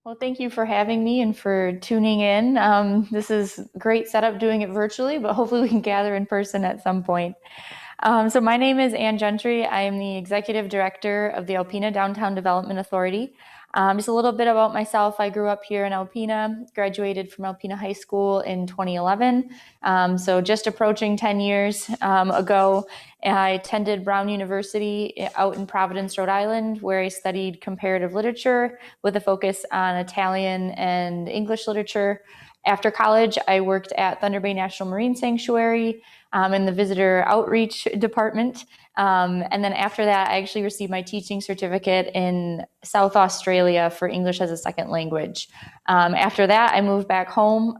Well, thank you for having me and for tuning in. This is a great setup doing it virtually, but hopefully we can gather in person at some point. So my name is Gentry. I am the Executive Director of the Alpena Downtown Development Authority. Just a little bit about myself. I grew up here in Alpena, graduated from Alpena High School in 2011. So just approaching 10 years ago, I attended Brown University out in Providence, Rhode Island, where I studied comparative literature with a focus on Italian and English literature. After college, I worked at Thunder Bay National Marine Sanctuary in the visitor outreach department. And then after that, I actually received my teaching certificate in South Australia for English as a second language. After that, I moved back home,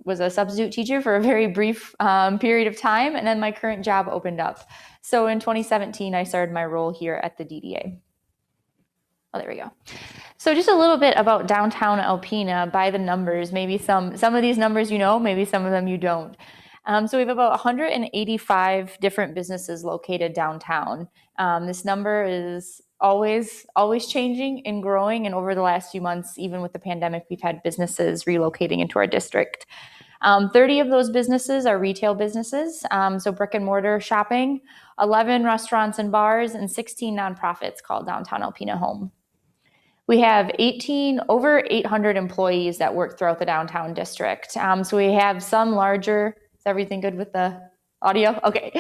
was a substitute teacher for a very brief period of time, and then my current job opened up. So in 2017, I started my role here at the DDA. Oh, there we go. So just a little bit about downtown Alpena by the numbers. Maybe some of these numbers you know, maybe some of them you don't. So we have about 185 different businesses located downtown. This number is always changing and growing. And over the last few months, even with the pandemic, we've had businesses relocating into our district. 30 of those businesses are retail businesses, so brick and mortar shopping, 11 restaurants and bars, and 16 nonprofits called Downtown Alpena Home. We have over 800 employees that work throughout the downtown district. So we have some larger. Is everything good with the audio? Okay.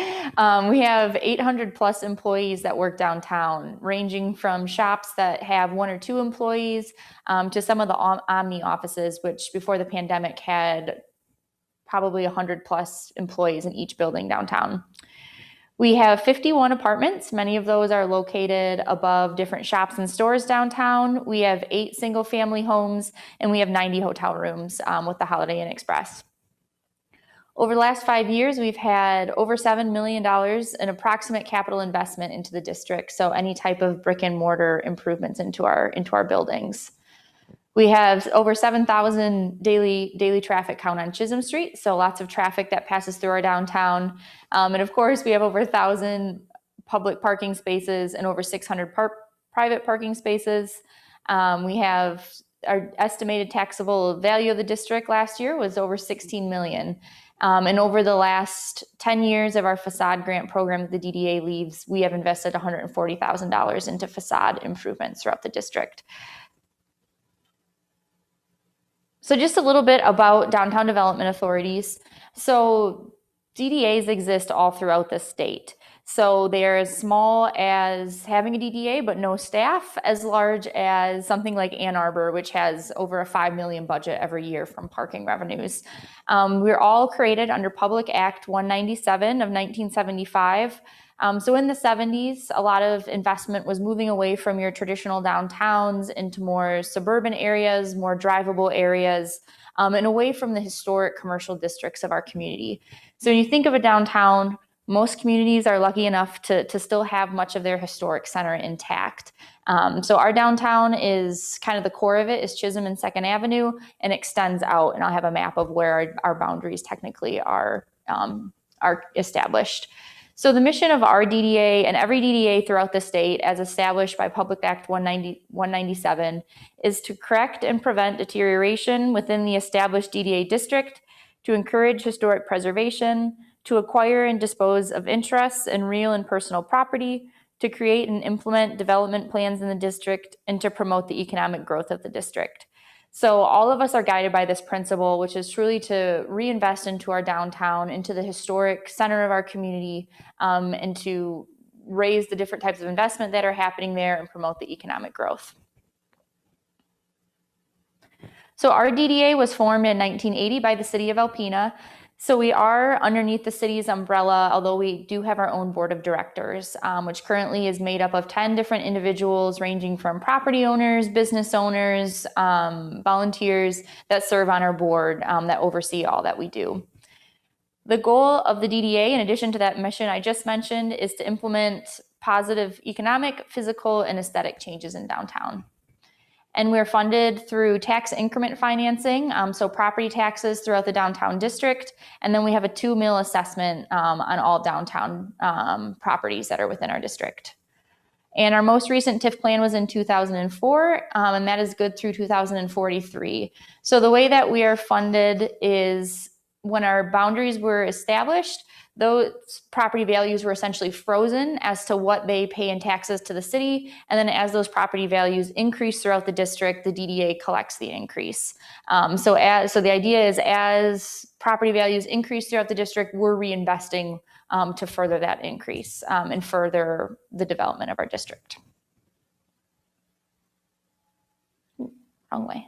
We have 800 plus employees that work downtown, ranging from shops that have 1 or 2 employees to some of the Omni offices, which before the pandemic had probably 100 plus employees in each building downtown. We have 51 apartments. Many of those are located above different shops and stores downtown. We have 8 single family homes, and we have 90 hotel rooms with the Holiday Inn Express. Over the last 5 years, we've had over $7 million in approximate capital investment into the district. So any type of brick and mortar improvements into our buildings. We have over 7,000 daily traffic count on Chisholm Street, so lots of traffic that passes through our downtown. And of course, we have over 1,000 public parking spaces and over 600 private parking spaces. We have our estimated taxable value of the district last year was over $16 million. And over the last 10 years of our facade grant program that the DDA leads, we have invested $140,000 into facade improvements throughout the district. So just a little bit about downtown development authorities. So DDAs exist all throughout the state. So they're as small as having a DDA but no staff, as large as something like Ann Arbor, which has over a $5 million budget every year from parking revenues. We're all created under Public Act 197 of 1975. So in the 70s, a lot of investment was moving away from your traditional downtowns into more suburban areas, more drivable areas, and away from the historic commercial districts of our community. So when you think of a downtown, most communities are lucky enough to still have much of their historic center intact. So our downtown is kind of the core of it is Chisholm and 2nd Avenue and extends out. And I'll have a map of where our boundaries technically are established. So the mission of our DDA and every DDA throughout the state, as established by Public Act 197, is to correct and prevent deterioration within the established DDA district, to encourage historic preservation, to acquire and dispose of interests in real and personal property, to create and implement development plans in the district, and to promote the economic growth of the district. So all of us are guided by this principle, which is truly to reinvest into our downtown, into the historic center of our community, and to raise the different types of investment that are happening there and promote the economic growth. So our DDA was formed in 1980 by the city of Alpena. So we are underneath the city's umbrella, although we do have our own board of directors, which currently is made up of 10 different individuals ranging from property owners, business owners, volunteers that serve on our board that oversee all that we do. The goal of the DDA, in addition to that mission I just mentioned, is to implement positive economic, physical, and aesthetic changes in downtown. And we're funded through tax increment financing, so property taxes throughout the downtown district. And then we have a 2 mil assessment on all downtown properties that are within our district. And our most recent TIF plan was in 2004, and that is good through 2043. So the way that we are funded is when our boundaries were established, those property values were essentially frozen as to what they pay in taxes to the city. And then as those property values increase throughout the district, the DDA collects the increase. So the idea is as property values increase throughout the district, we're reinvesting to further that increase and further the development of our district. Wrong way.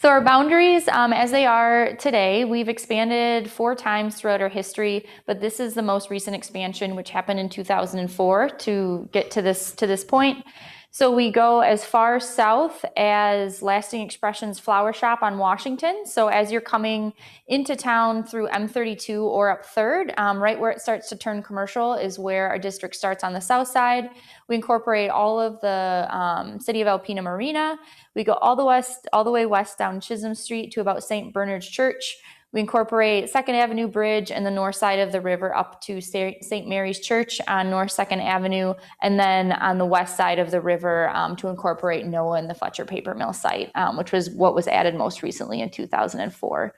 So our boundaries, as they are today, we've expanded 4 times throughout our history, but this is the most recent expansion, which happened in 2004 to get to this point. So we go as far south as Lasting Expressions Flower Shop on Washington. So as you're coming into town through M32 or up 3rd, right where it starts to turn commercial is where our district starts on the south side. We incorporate all of the City of Alpena Marina. We go all the way west down Chisholm Street to about St. Bernard's Church. We incorporate 2nd Avenue Bridge and the north side of the river up to St. Mary's Church on North 2nd Avenue, and then on the west side of the river to incorporate Noah and the Fletcher Paper Mill site, which was what was added most recently in 2004.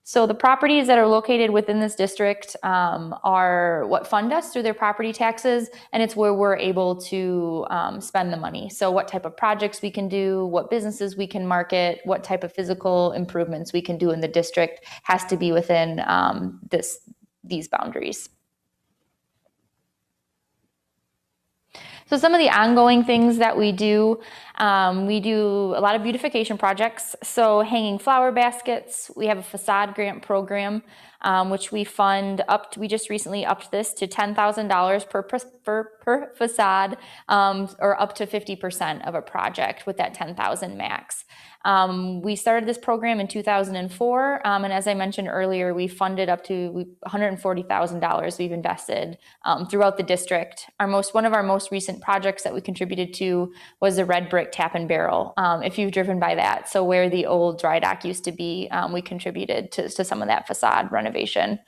So the properties that are located within this district are what fund us through their property taxes, and it's where we're able to spend the money. So what type of projects we can do, what businesses we can market, what type of physical improvements we can do in the district has to be within these boundaries. So some of the ongoing things that we do a lot of beautification projects. So hanging flower baskets, we have a facade grant program, which we fund we just recently upped this to $10,000 per facade, or up to 50% of a project with that 10,000 max. We started this program in 2004, and as I mentioned earlier, we funded up to $140,000 we've invested throughout the district. One of our most recent projects that we contributed to was the red brick tap and barrel, if you've driven by that. So where the old dry dock used to be, we contributed to some of that facade renovation.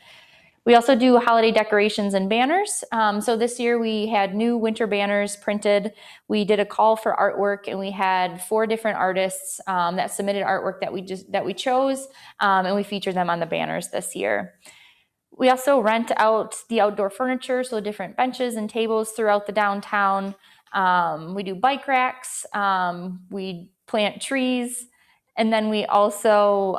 We also do holiday decorations and banners. So this year we had new winter banners printed. We did a call for artwork, and we had 4 different artists that submitted artwork that we chose, and we featured them on the banners this year. We also rent out the outdoor furniture, so different benches and tables throughout the downtown. We do bike racks. We plant trees. And then we also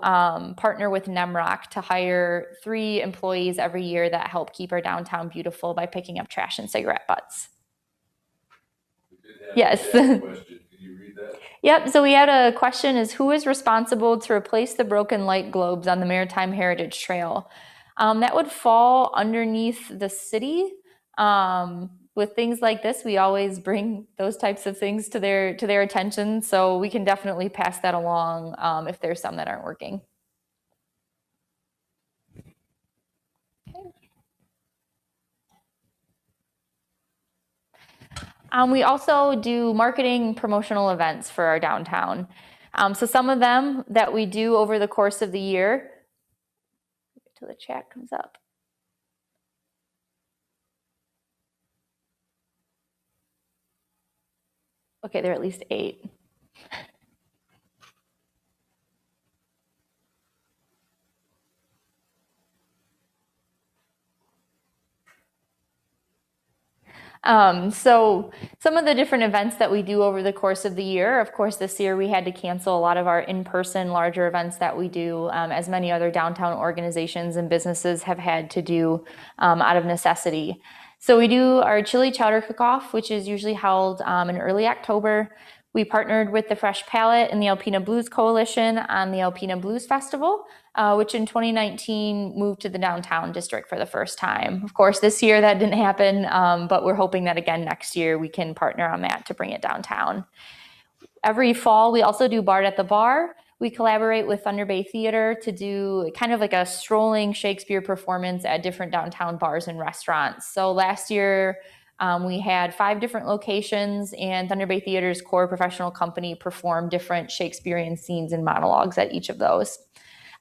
partner with Nemrock to hire 3 employees every year that help keep our downtown beautiful by picking up trash and cigarette butts. Yes. Question. Can you read that? Yep. So we had a question: is who is responsible to replace the broken light globes on the Maritime Heritage Trail? That would fall underneath the city. With things like this, we always bring those types of things to their attention, so we can definitely pass that along if there's some that aren't working. Okay. We also do marketing promotional events for our downtown. So some of them that we do over the course of the year, until the chat comes up. Okay, there are at least 8. So some of the different events that we do over the course of the year, of course, this year we had to cancel a lot of our in-person larger events that we do, as many other downtown organizations and businesses have had to do out of necessity. So we do our chili chowder cook-off, which is usually held in early October. We partnered with the Fresh Palette and the Alpena Blues Coalition on the Alpena Blues Festival, which in 2019 moved to the downtown district for the first time. Of course, this year that didn't happen, but we're hoping that again next year we can partner on that to bring it downtown. Every fall, we also do Bard at the Bar. We collaborate with Thunder Bay Theater to do kind of like a strolling Shakespeare performance at different downtown bars and restaurants. So last year, we had 5 different locations, and Thunder Bay Theater's core professional company performed different Shakespearean scenes and monologues at each of those.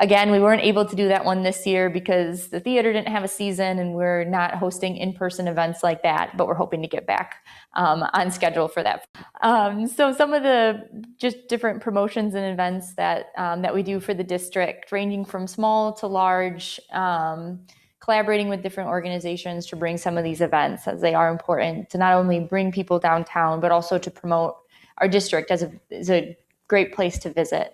Again, we weren't able to do that one this year because the theater didn't have a season and we're not hosting in-person events like that, but we're hoping to get back on schedule for that. So some of the just different promotions and events that we do for the district, ranging from small to large, collaborating with different organizations to bring some of these events, as they are important to not only bring people downtown, but also to promote our district as a great place to visit.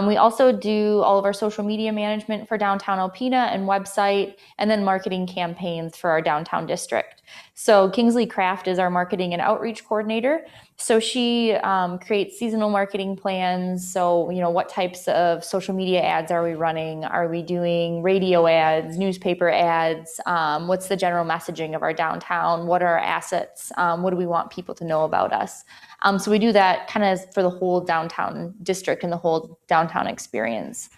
We also do all of our social media management for downtown Alpena and website, and then marketing campaigns for our downtown district. So Kingsley Craft is our marketing and outreach coordinator. So she creates seasonal marketing plans. So, what types of social media ads are we running? Are we doing radio ads, newspaper ads? What's the general messaging of our downtown? What are our assets? What do we want people to know about us? So we do that kind of for the whole downtown district and the whole downtown experience.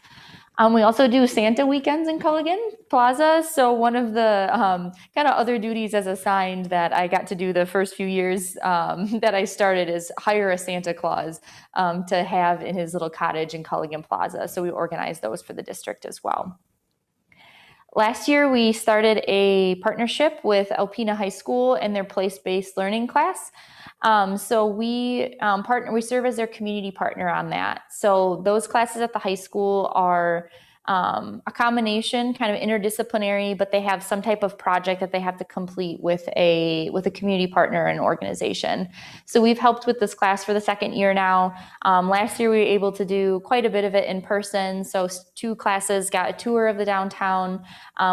We also do Santa weekends in Culligan Plaza. So one of the kind of other duties as assigned that I got to do the first few years that I started is hire a Santa Claus to have in his little cottage in Culligan Plaza. So we organize those for the district as well. Last year, we started a partnership with Alpena High School and their place-based learning class. So we serve as their community partner on that. So those classes at the high school are a combination, kind of interdisciplinary, but they have some type of project that they have to complete with a community partner and organization. So we've helped with this class for the second year now. Last year we were able to do quite a bit of it in person. So 2 classes got a tour of the downtown.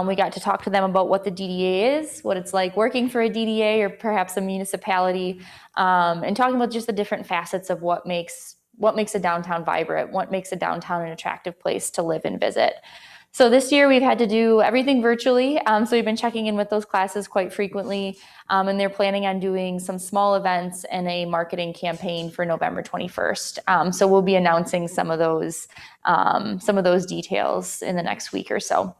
We got to talk to them about what the DDA is, what it's like working for a DDA or perhaps a municipality, and talking about just the different facets of what makes a downtown vibrant, what makes a downtown an attractive place to live and visit. So this year we've had to do everything virtually. So we've been checking in with those classes quite frequently, and they're planning on doing some small events and a marketing campaign for November 21st. So we'll be announcing some of those details in the next week or so.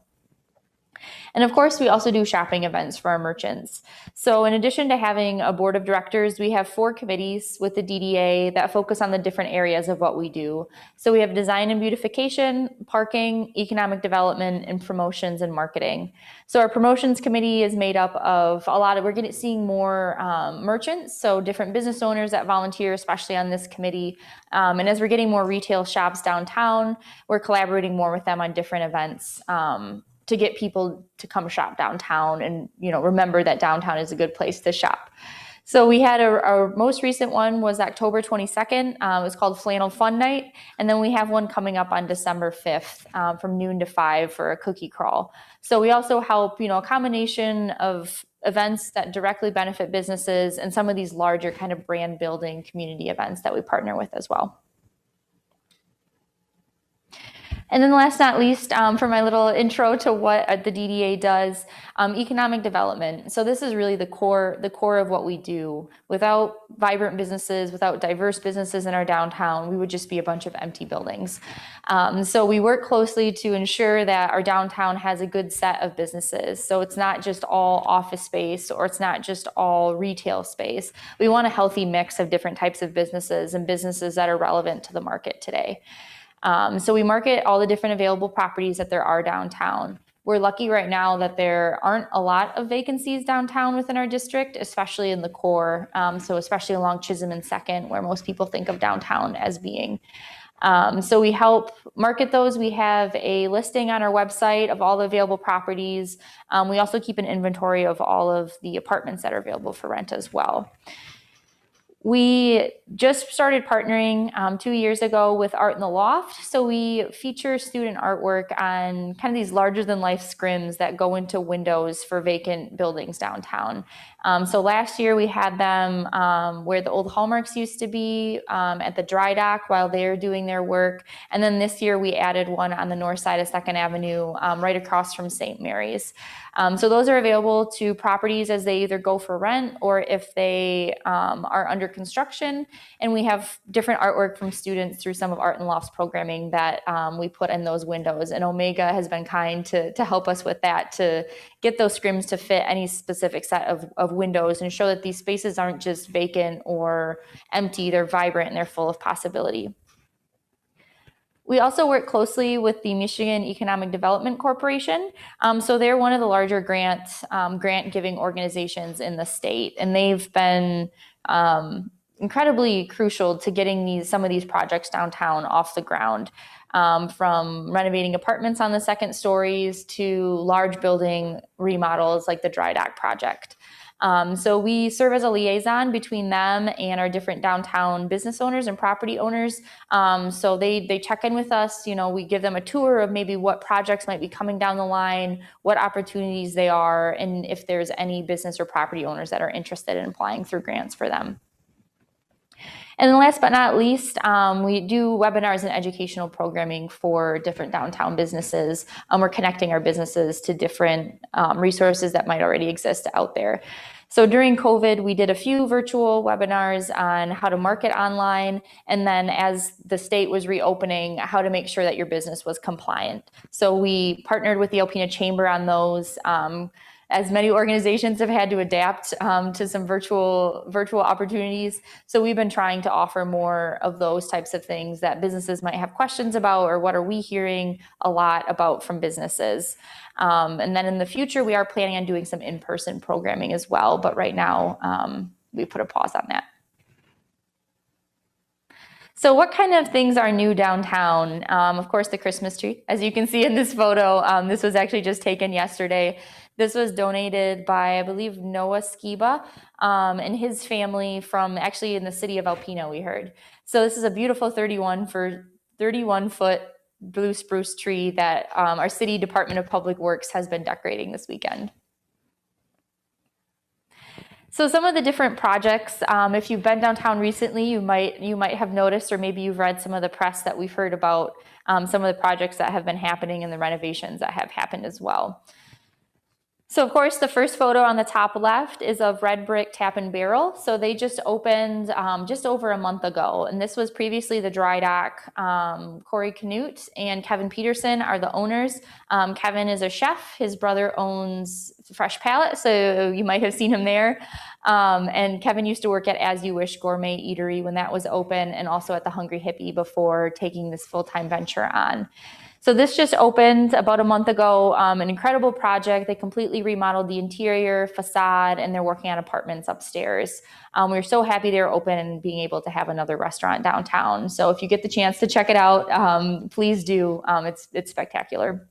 And of course, we also do shopping events for our merchants. So in addition to having a board of directors, we have 4 committees with the DDA that focus on the different areas of what we do. So we have design and beautification, parking, economic development, and promotions and marketing. So our promotions committee is made up of we're seeing more merchants, so different business owners that volunteer, especially on this committee. And as we're getting more retail shops downtown, we're collaborating more with them on different events to get people to come shop downtown and, remember that downtown is a good place to shop. So we had our most recent one was October 22nd. It was called Flannel Fun Night. And then we have one coming up on December 5th from noon to 5 for a cookie crawl. So we also help, a combination of events that directly benefit businesses and some of these larger kind of brand building community events that we partner with as well. And then last but not least, for my little intro to what the DDA does, economic development. So this is really the core of what we do. Without vibrant businesses, without diverse businesses in our downtown, we would just be a bunch of empty buildings. So we work closely to ensure that our downtown has a good set of businesses. So it's not just all office space or it's not just all retail space. We want a healthy mix of different types of businesses and businesses that are relevant to the market today. So we market all the different available properties that there are downtown. We're lucky right now that there aren't a lot of vacancies downtown within our district, especially in the core. So especially along Chisholm and 2nd, where most people think of downtown as being. So we help market those. We have a listing on our website of all the available properties. We also keep an inventory of all of the apartments that are available for rent as well. We just started partnering 2 years ago with Art in the Loft. So we feature student artwork on kind of these larger than life scrims that go into windows for vacant buildings downtown. So last year we had them where the old Hallmarks used to be at the dry dock while they're doing their work. And then this year we added one on the north side of 2nd Avenue right across from St. Mary's. So those are available to properties as they either go for rent or if they are under construction. And we have different artwork from students through some of Art and Loft's programming that we put in those windows. And Omega has been kind to help us with that, to get those scrims to fit any specific set of windows and show that these spaces aren't just vacant or empty, they're vibrant and they're full of possibility. We also work closely with the Michigan Economic Development Corporation. So they're one of the larger grant giving organizations in the state, and they've been incredibly crucial to getting some of these projects downtown off the ground. From renovating apartments on the second stories to large building remodels like the Dry Dock project. So we serve as a liaison between them and our different downtown business owners and property owners. So they check in with us. We give them a tour of maybe what projects might be coming down the line, what opportunities they are, and if there's any business or property owners that are interested in applying through grants for them. And then last but not least, we do webinars and educational programming for different downtown businesses. We're connecting our businesses to different resources that might already exist out there. So during COVID, we did a few virtual webinars on how to market online, and then as the state was reopening, how to make sure that your business was compliant. So we partnered with the Alpena Chamber on those. As many organizations have had to adapt to some virtual opportunities. So we've been trying to offer more of those types of things that businesses might have questions about, or what are we hearing a lot about from businesses. And then in the future, we are planning on doing some in-person programming as well. But right now, we put a pause on that. So what kind of things are new downtown? Of course, the Christmas tree. As you can see in this photo, this was actually just taken yesterday. This was donated by, I believe, Noah Skiba and his family from actually in the city of Alpena, we heard. So this is a beautiful 31-foot blue spruce tree that our city Department of Public Works has been decorating this weekend. So some of the different projects, if you've been downtown recently, you might have noticed, or maybe you've read some of the press that we've heard about some of the projects that have been happening and the renovations that have happened as well. So of course, the first photo on the top left is of Red Brick Tap and Barrel. So they just opened just over a month ago. And this was previously the Dry Dock. Corey Canute and Kevin Peterson are the owners. Kevin is a chef. His brother owns Fresh Palate, so you might have seen him there. And Kevin used to work at As You Wish Gourmet Eatery when that was open, and also at the Hungry Hippie before taking this full-time venture on. So this just opened about a month ago, an incredible project. They completely remodeled the interior, facade, and they're working on apartments upstairs. We're so happy they're open and being able to have another restaurant downtown. So if you get the chance to check it out, please do. It's spectacular.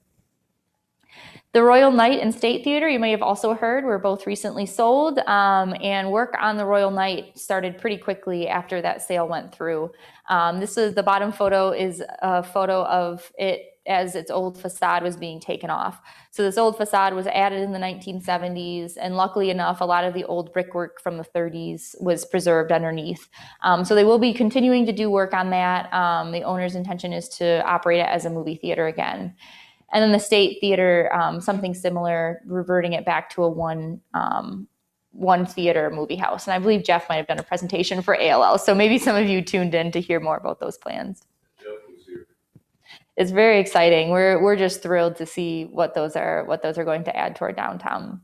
The Royal Night and State Theater, you may have also heard, were both recently sold, and work on the Royal Night started pretty quickly after that sale went through. The bottom photo is a photo of it as its old facade was being taken off. So this old facade was added in the 1970s, and luckily enough, a lot of the old brickwork from the 30s was preserved underneath. So they will be continuing to do work on that. The owner's intention is to operate it as a movie theater again. And then the State Theater, something similar, reverting it back to a one theater movie house. And I believe Jeff might have done a presentation for ALL, so maybe some of you tuned in to hear more about those plans. It's very exciting. We're just thrilled to see what those are going to add to our downtown.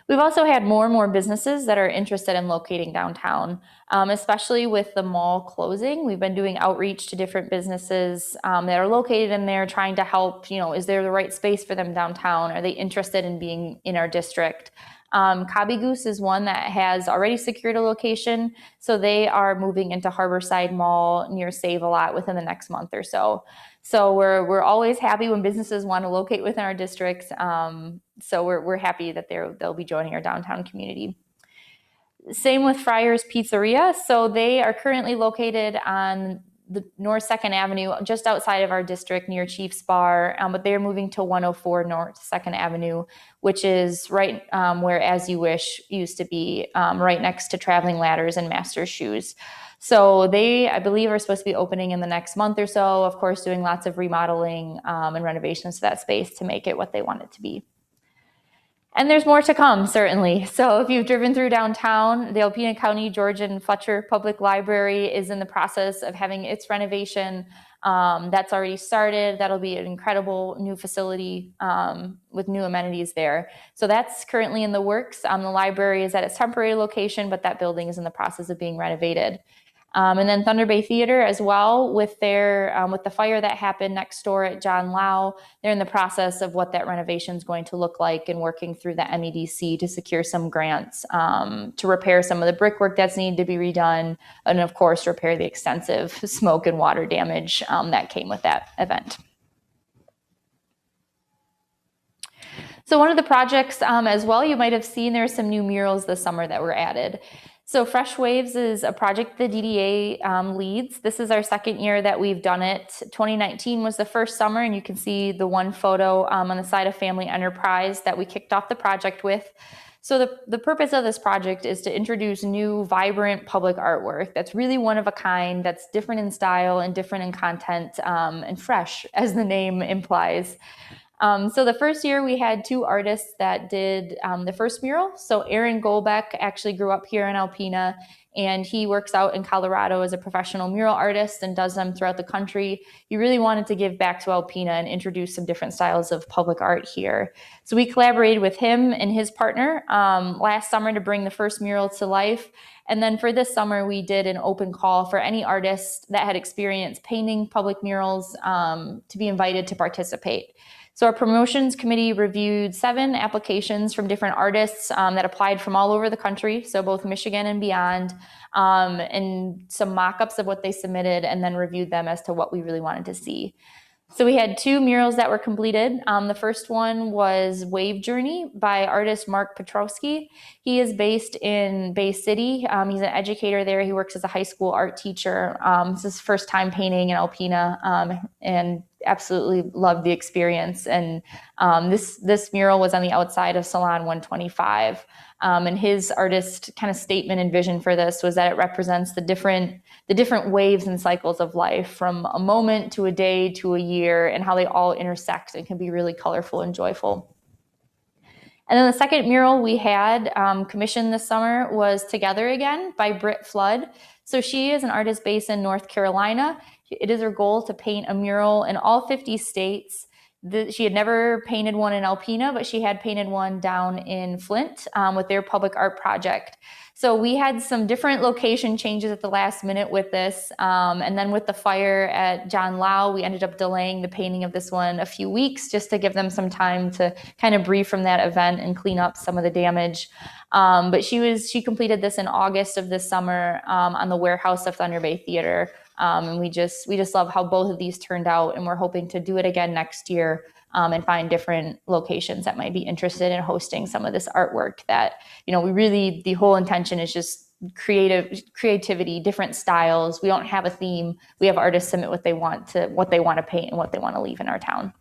We've also had more and more businesses that are interested in locating downtown, especially with the mall closing. We've been doing outreach to different businesses that are located in there, trying to help, is there the right space for them downtown? Are they interested in being in our district? Cobby Goose is one that has already secured a location. So they are moving into Harborside Mall near Save-A-Lot within the next month or so. So we're always happy when businesses want to locate within our districts. So we're happy that they'll be joining our downtown community. Same with Friars Pizzeria. So they are currently located on the North 2nd Avenue, just outside of our district near Chiefs Bar, but they're moving to 104 North 2nd Avenue, which is right where As You Wish used to be, right next to Traveling Ladders and Master's Shoes. So they, I believe, are supposed to be opening in the next month or so, of course, doing lots of remodeling and renovations to that space to make it what they want it to be. And there's more to come, certainly. So if you've driven through downtown, the Alpena County George and Fletcher Public Library is in the process of having its renovation. That's already started. That'll be an incredible new facility with new amenities there. So that's currently in the works. The library is at its temporary location, but that building is in the process of being renovated. And then Thunder Bay Theater as well, with the fire that happened next door at John Lau, they're in the process of what that renovation is going to look like and working through the MEDC to secure some grants to repair some of the brickwork that's needed to be redone, and of course repair the extensive smoke and water damage that came with that event. So one of the projects as well, you might have seen there are some new murals this summer that were added. So Fresh Waves is a project the DDA leads. This is our second year that we've done it. 2019 was the first summer, and you can see the one photo on the side of Family Enterprise that we kicked off the project with. So the purpose of this project is to introduce new, vibrant public artwork that's really one of a kind, that's different in style and different in content, and fresh, as the name implies. So the first year we had two artists that did the first mural. So Aaron Golbeck actually grew up here in Alpena, and he works out in Colorado as a professional mural artist and does them throughout the country. He really wanted to give back to Alpena and introduce some different styles of public art here. So we collaborated with him and his partner last summer to bring the first mural to life. And then for this summer, we did an open call for any artists that had experience painting public murals to be invited to participate. So our promotions committee reviewed 7 applications from different artists that applied from all over the country, so both Michigan and beyond, and some mock-ups of what they submitted, and then reviewed them as to what we really wanted to see. So we had 2 murals that were completed. The first one was Wave Journey by artist Mark Petrowski. He is based in Bay City. He's an educator there. He works as a high school art teacher. This is his first time painting in Alpena, and absolutely loved the experience. And this mural was on the outside of Salon 125. And his artist kind of statement and vision for this was that it represents the different waves and cycles of life, from a moment to a day to a year, and how they all intersect and can be really colorful and joyful. And then the second mural we had commissioned this summer was Together Again by Britt Flood. So she is an artist based in North Carolina. It is her goal to paint a mural in all 50 states. She had never painted one in Alpena, but she had painted one down in Flint with their public art project. So we had some different location changes at the last minute with this. And then with the fire at John Lau, we ended up delaying the painting of this one a few weeks just to give them some time to kind of breathe from that event and clean up some of the damage. But she completed this in August of this summer on the warehouse of Thunder Bay Theater. And we just love how both of these turned out, and we're hoping to do it again next year and find different locations that might be interested in hosting some of this artwork that, the whole intention is just creativity, different styles. We don't have a theme. We have artists submit what they want to paint and what they want to leave in our town.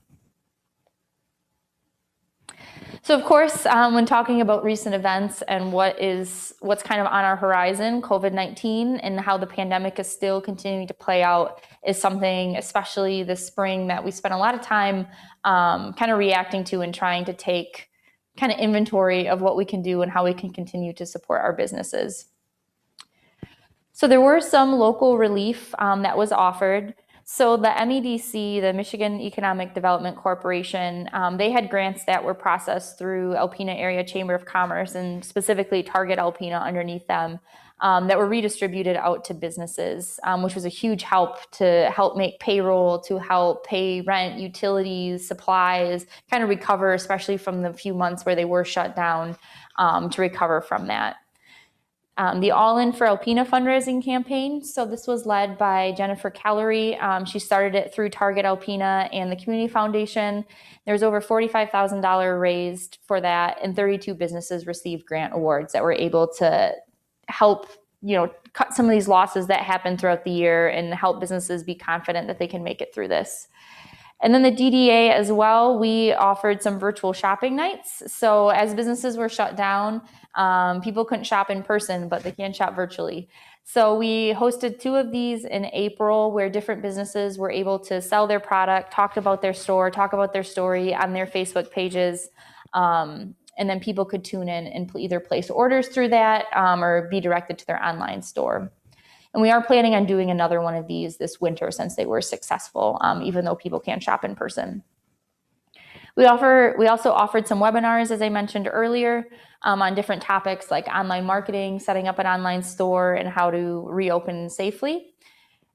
So of course, when talking about recent events and what's kind of on our horizon, COVID-19 and how the pandemic is still continuing to play out is something, especially this spring, that we spent a lot of time kind of reacting to and trying to take kind of inventory of what we can do and how we can continue to support our businesses. So there were some local relief that was offered. So the MEDC, the Michigan Economic Development Corporation, they had grants that were processed through Alpena Area Chamber of Commerce, and specifically Target Alpena underneath them, that were redistributed out to businesses, which was a huge help to help make payroll, to help pay rent, utilities, supplies, kind of recover, especially from the few months where they were shut down, to recover from that. The All In for Alpena fundraising campaign. So this was led by Jennifer Callery. She started it through Target Alpena and the Community Foundation. There was over $45,000 raised for that, and 32 businesses received grant awards that were able to help, cut some of these losses that happened throughout the year and help businesses be confident that they can make it through this. And then the DDA as well, we offered some virtual shopping nights. So as businesses were shut down, people couldn't shop in person, but they can shop virtually. So we hosted 2 of these in April, where different businesses were able to sell their product, talk about their store, talk about their story on their Facebook pages. And then people could tune in and either place orders through that or be directed to their online store. And we are planning on doing another one of these this winter since they were successful, even though people can't shop in person. We also offered some webinars, as I mentioned earlier, on different topics like online marketing, setting up an online store, and how to reopen safely.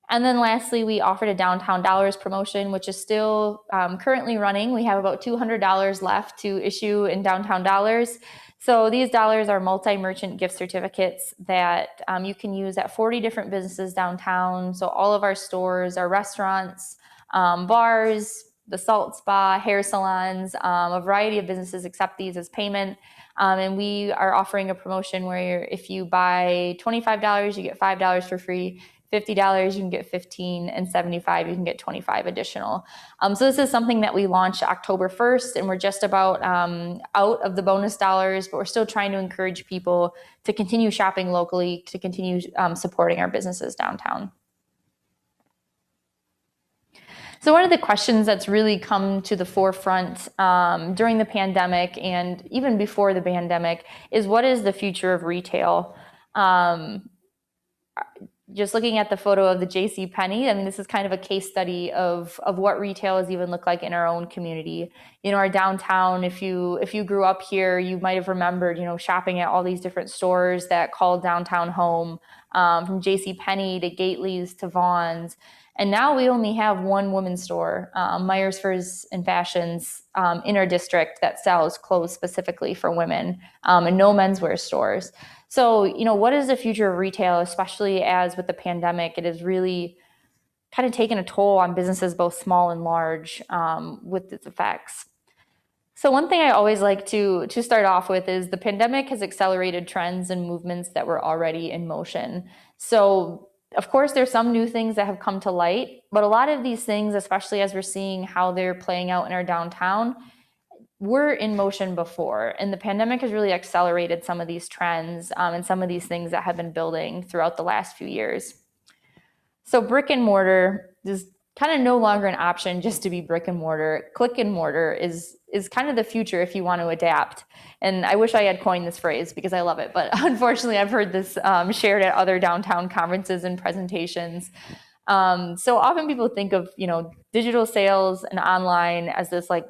And then lastly, we offered a Downtown Dollars promotion, which is still currently running. We have about $200 left to issue in Downtown Dollars. So these dollars are multi-merchant gift certificates that you can use at 40 different businesses downtown. So all of our stores, our restaurants, bars, the salt spa, hair salons, a variety of businesses accept these as payment. And we are offering a promotion where if you buy $25, you get $5 for free. $50 you can get 15, and $75 you can get 25 additional. So this is something that we launched October 1st, and we're just about out of the bonus dollars, but we're still trying to encourage people to continue shopping locally, to continue supporting our businesses downtown. So one of the questions that's really come to the forefront during the pandemic and even before the pandemic is, what is the future of retail? Just looking at the photo of the JCPenney, I mean, this is kind of a case study of what retail has even looked like in our own community. You know, our downtown, if you grew up here, you might have remembered, you know, shopping at all these different stores that called downtown home, from JCPenney to Gately's to Vaughn's. And now we only have one women's store, Myers Furs and Fashions, in our district that sells clothes specifically for women, and no menswear stores. So, you know, what is the future of retail, especially as with the pandemic, it has really kind of taken a toll on businesses, both small and large, with its effects. So one thing I always like to start off with is the pandemic has accelerated trends and movements that were already in motion. So of course, there's some new things that have come to light, but a lot of these things, especially as we're seeing how they're playing out in our downtown, were in motion before, and the pandemic has really accelerated some of these trends and some of these things that have been building throughout the last few years. So brick and mortar is kind of no longer an option just to be brick and mortar. Click and mortar is kind of the future if you want to adapt. And I wish I had coined this phrase because I love it, but unfortunately I've heard this shared at other downtown conferences and presentations. So often people think of, you know, digital sales and online as this like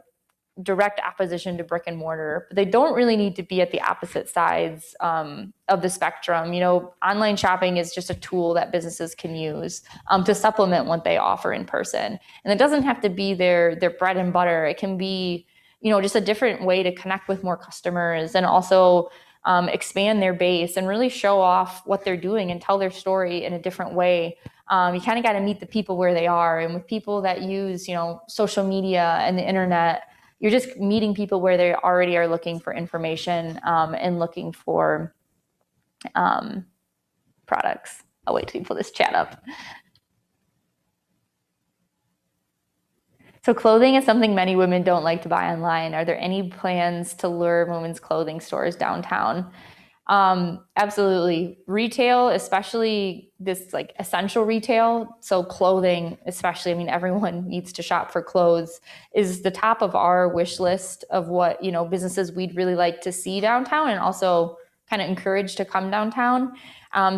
direct opposition to brick and mortar, but they don't really need to be at the opposite sides of the spectrum. You know, online shopping is just a tool that businesses can use to supplement what they offer in person. And it doesn't have to be their bread and butter. It can be, you know, just a different way to connect with more customers and also expand their base and really show off what they're doing and tell their story in a different way. You kind of got to meet the people where they are. And with people that use, you know, social media and the internet, you're just meeting people where they already are looking for information and looking for products. I'll wait till you pull this chat up. So clothing is something many women don't like to buy online. Are there any plans to lure women's clothing stores downtown? Absolutely. Retail, especially this like essential retail. So clothing, especially, I mean, everyone needs to shop for clothes, is the top of our wish list of what, you know, businesses we'd really like to see downtown and also kind of encourage to come downtown.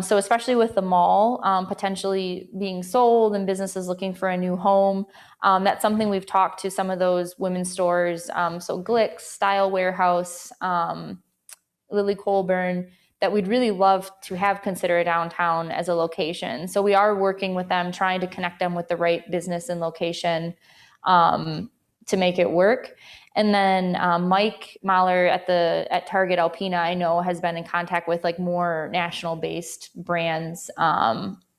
So especially with the mall potentially being sold and businesses looking for a new home, that's something we've talked to some of those women's stores. So Glick's, Style Warehouse, Lily Colburn, that we'd really love to have consider downtown as a location. So we are working with them, trying to connect them with the right business and location to make it work. And then Mike Mahler at Target Alpena, I know, has been in contact with like more national based brands,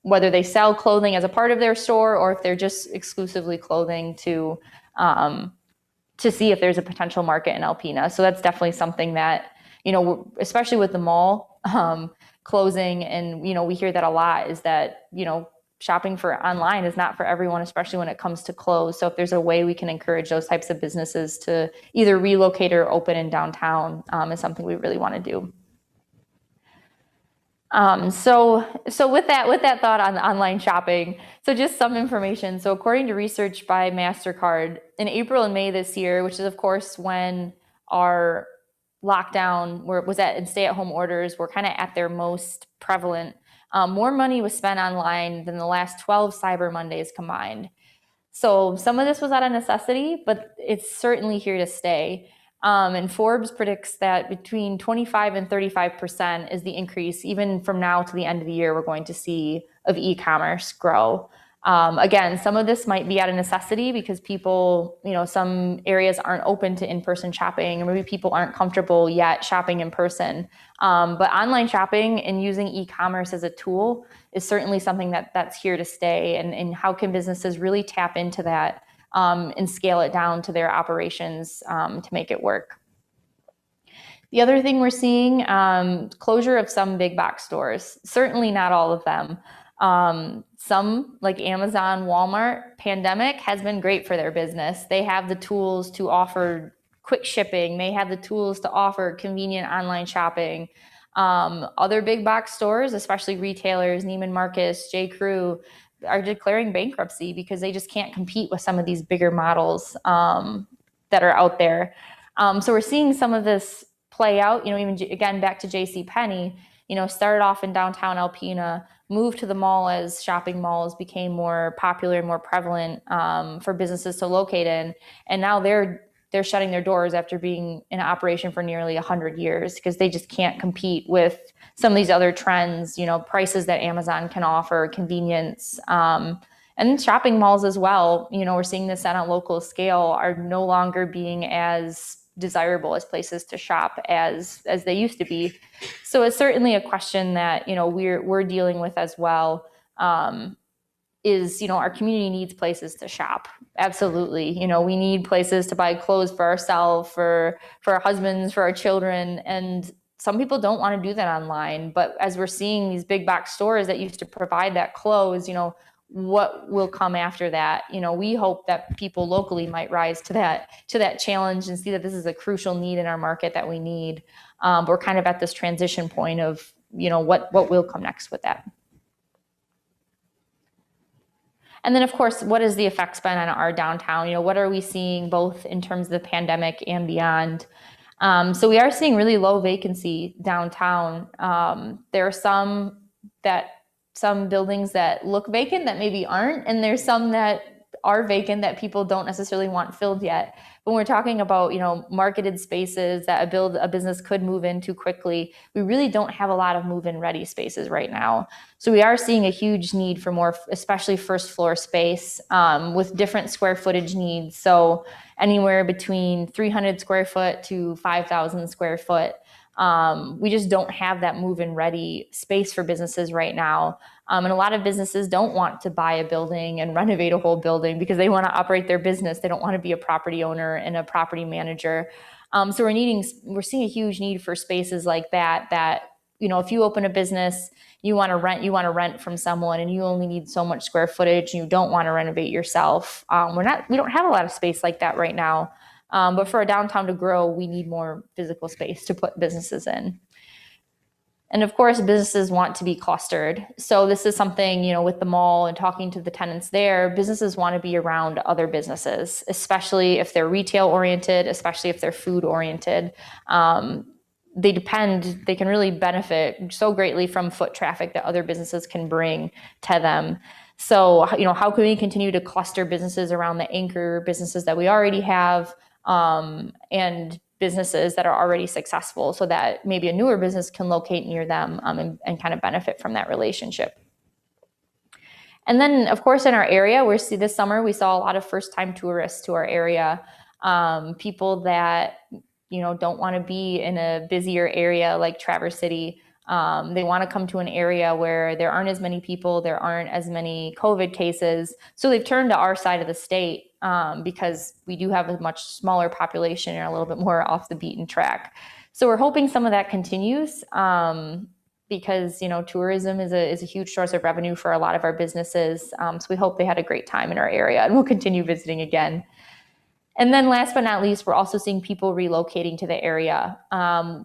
whether they sell clothing as a part of their store or if they're just exclusively clothing to see if there's a potential market in Alpena. So that's definitely something that, you know, especially with the mall closing, and, you know, we hear that a lot, is that, you know, shopping for online is not for everyone, especially when it comes to clothes. So if there's a way we can encourage those types of businesses to either relocate or open in downtown, is something we really want to do. So with that thought on online shopping, so just some information. So according to research by MasterCard, in April and May this year, which is of course when our lockdown and stay-at-home orders were kind of at their most prevalent, more money was spent online than the last 12 Cyber Mondays combined. So some of this was out of necessity, but it's certainly here to stay. And Forbes predicts that between 25 and 35% is the increase, even from now to the end of the year, we're going to see of e-commerce grow. Again, some of this might be out of necessity because people, some areas aren't open to in-person shopping, or maybe people aren't comfortable yet shopping in person. But online shopping and using e-commerce as a tool is certainly something that's here to stay. And how can businesses really tap into that and scale it down to their operations to make it work? The other thing we're seeing, closure of some big box stores. Certainly not all of them. Some, like Amazon, Walmart, pandemic has been great for their business. They have the tools to offer quick shipping. They have the tools to offer convenient online shopping. Other big box stores, especially retailers, Neiman Marcus, J. Crew, are declaring bankruptcy because they just can't compete with some of these bigger models that are out there. So we're seeing some of this play out, even again, back to JCPenney, started off in downtown Alpena, moved to the mall as shopping malls became more popular and more prevalent for businesses to locate in. And now they're shutting their doors after being in operation for nearly 100 years because they just can't compete with some of these other trends, prices that Amazon can offer, convenience, and shopping malls as well. We're seeing this on a local scale are no longer being as desirable as places to shop as they used to be. So it's certainly a question that we're dealing with as well. Is our community needs places to shop. Absolutely. We need places to buy clothes for ourselves, for our husbands, for our children. And some people don't want to do that online. But as we're seeing these big box stores that used to provide that clothes, what will come after that? We hope that people locally might rise to that challenge and see that this is a crucial need in our market that we need. We're kind of at this transition point of, what will come next with that. And then, of course, what has the effects been on our downtown? What are we seeing both in terms of the pandemic and beyond? So we are seeing really low vacancy downtown. There are some buildings that look vacant that maybe aren't, and there's some that are vacant that people don't necessarily want filled yet. When we're talking about, marketed spaces that a business could move into quickly, we really don't have a lot of move-in ready spaces right now. So we are seeing a huge need for more, especially first floor space with different square footage needs. So anywhere between 300 square foot to 5,000 square foot. We just don't have that move-in ready space for businesses right now. And a lot of businesses don't want to buy a building and renovate a whole building because they want to operate their business. They don't want to be a property owner and a property manager. So we're seeing a huge need for spaces like that, if you open a business, you want to rent from someone and you only need so much square footage and you don't want to renovate yourself. We don't have a lot of space like that right now. But for a downtown to grow, we need more physical space to put businesses in. And of course, businesses want to be clustered. So this is something, with the mall and talking to the tenants there, businesses want to be around other businesses, especially if they're retail oriented, especially if they're food oriented. They can really benefit so greatly from foot traffic that other businesses can bring to them. So, how can we continue to cluster businesses around the anchor businesses that we already have, and businesses that are already successful so that maybe a newer business can locate near them and kind of benefit from that relationship. And then, of course, in our area, this summer, we saw a lot of first-time tourists to our area, people that, don't want to be in a busier area like Traverse City. They want to come to an area where there aren't as many people, there aren't as many COVID cases. So they've turned to our side of the state because we do have a much smaller population and a little bit more off the beaten track. So we're hoping some of that continues because, tourism is a huge source of revenue for a lot of our businesses. So we hope they had a great time in our area and we'll continue visiting again. And then last but not least, we're also seeing people relocating to the area,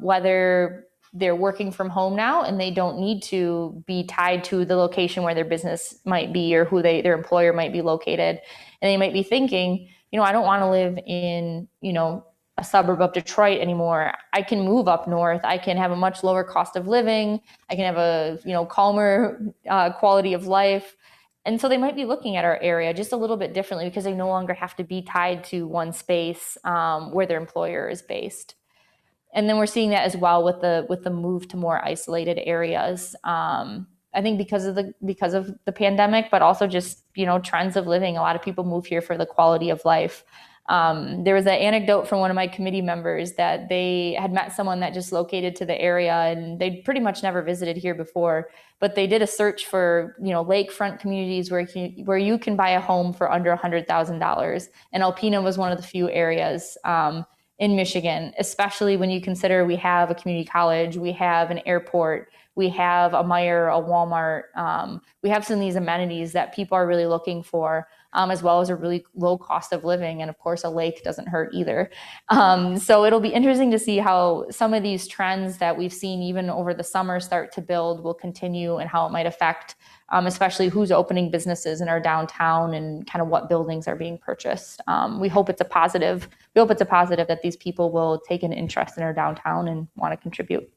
whether they're working from home now and they don't need to be tied to the location where their business might be or who their employer might be located. And they might be thinking, I don't want to live in, a suburb of Detroit anymore. I can move up north. I can have a much lower cost of living. I can have a, calmer quality of life. And so they might be looking at our area just a little bit differently because they no longer have to be tied to one space where their employer is based. And then we're seeing that as well with the move to more isolated areas. I think because of the pandemic, but also just trends of living. A lot of people move here for the quality of life. There was an anecdote from one of my committee members that they had met someone that just located to the area, and they'd pretty much never visited here before. But they did a search for lakefront communities where you can buy a home for under $100,000, and Alpena was one of the few areas. In Michigan, especially when you consider we have a community college, we have an airport, we have a Meijer, a Walmart. We have some of these amenities that people are really looking for, as well as a really low cost of living. And of course, a lake doesn't hurt either. So it'll be interesting to see how some of these trends that we've seen even over the summer start to build will continue, and how it might affect especially who's opening businesses in our downtown and kind of what buildings are being purchased. We hope it's a positive. We hope it's a positive that these people will take an interest in our downtown and want to contribute.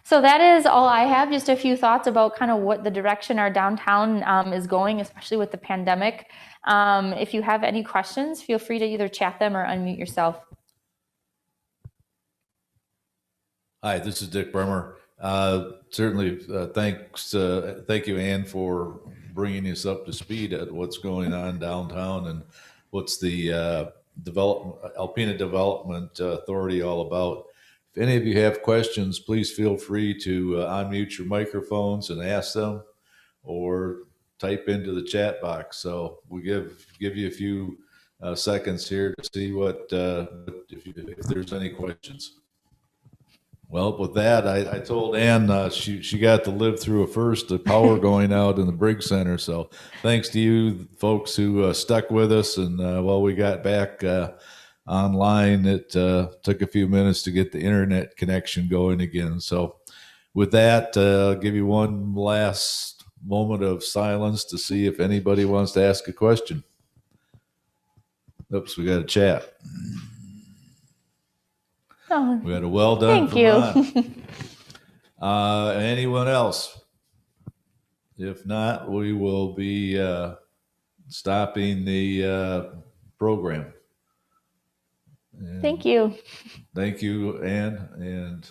So that is all I have. Just a few thoughts about kind of what the direction our downtown is going, especially with the pandemic. If you have any questions, feel free to either chat them or unmute yourself. Hi, this is Dick Bremer. Certainly, thank you, Ann, for bringing us up to speed at what's going on downtown and what's the Alpena Development Authority all about. If any of you have questions, please feel free to unmute your microphones and ask them, or type into the chat box. So we give you a few seconds here to see if there's any questions. Well, with that, I told Ann she got to live through the power going out in the Briggs Center. So thanks to you folks who stuck with us. And while we got back online, it took a few minutes to get the internet connection going again. So with that, I'll give you one last moment of silence to see if anybody wants to ask a question. Oops, we got a chat. Oh, we had a well done. Thank you. Anyone else? If not, we will be stopping the program. Thank you. Thank you, Ann, and